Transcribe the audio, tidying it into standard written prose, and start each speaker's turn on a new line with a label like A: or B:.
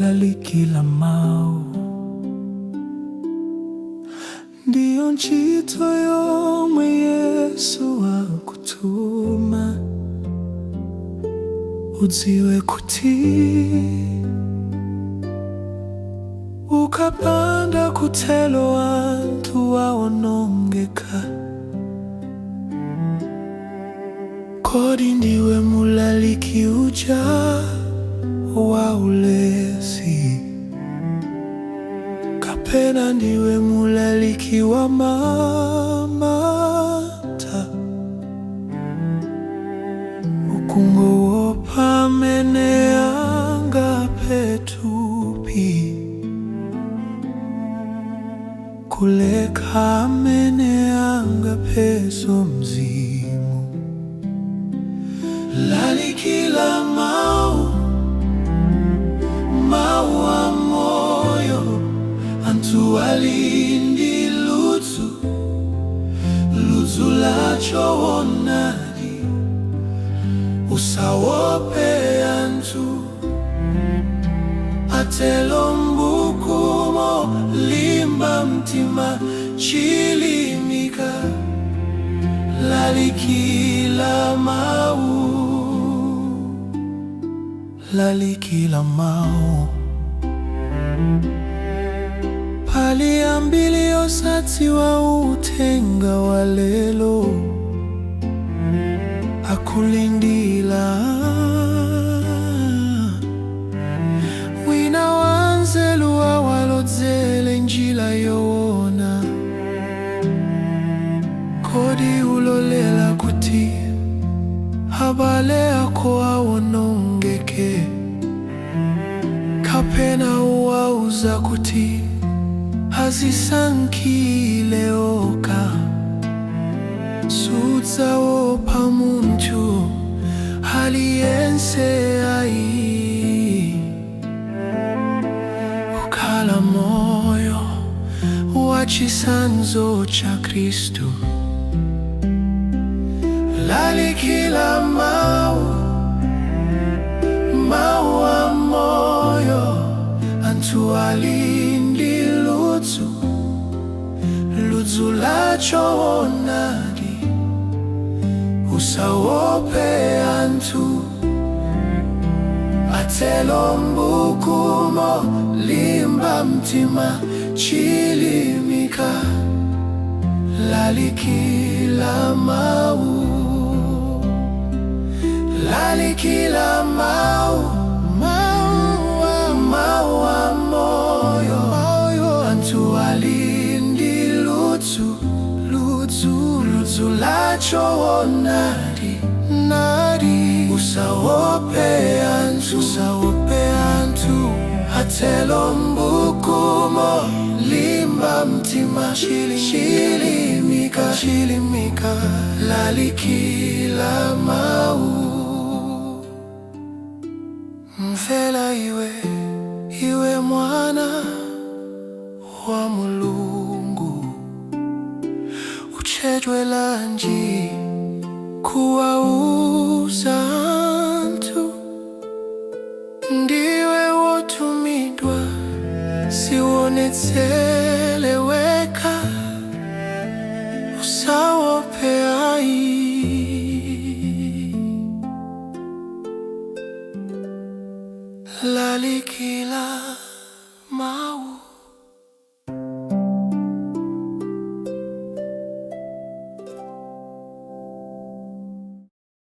A: lalikila mau ndiyo nchito yomwe Yesu akutuma udziwe kuti ukapanda kutelo anthu awonongeka. Kodi ndiwe mulaliki uja wa ulesi, kapena ndiwe mulaliki wa mamata? Ukungowopa amene angapetupi, kuleka amene angapeso mzimu. Lalikila mau, mau a moyo, anthu alindi ludzu, ludzu la choonadi. Usawope anthu atelo mbukumo, limba mtima chilimika. Lalikila mau, lalikila mau. Pali ambili osati wa utenga wa lelo akulindila, wina wanzelu awalodzele njila yoona. Kodi ulolela kuti abale ako awonongeke, kapena uwauza kuti azisankile oka? Sudzawopa munthu aliyense ayi, ukhala moyo wa chisanzo cha Kristu. Lalikila mau, mau a moyo, anthu alindi ludzu, ludzu la choonadi. Usawope anthu atelo mbukumo, limba mtima chilimika. Lalikila mau, lalikila mau, mau a moyo, anthu alindi ludzu, ludzu la choonadi. Usawope anthu atelo mbukumo, limba mtima chilimika. Lalikila mau. Mfela iwe mwana wa Mulungu, uchedwe lanji kuwauza anthu. Ndiwe wotumidwa, siwonetsele weka. Usawope ayi, lalikila mau.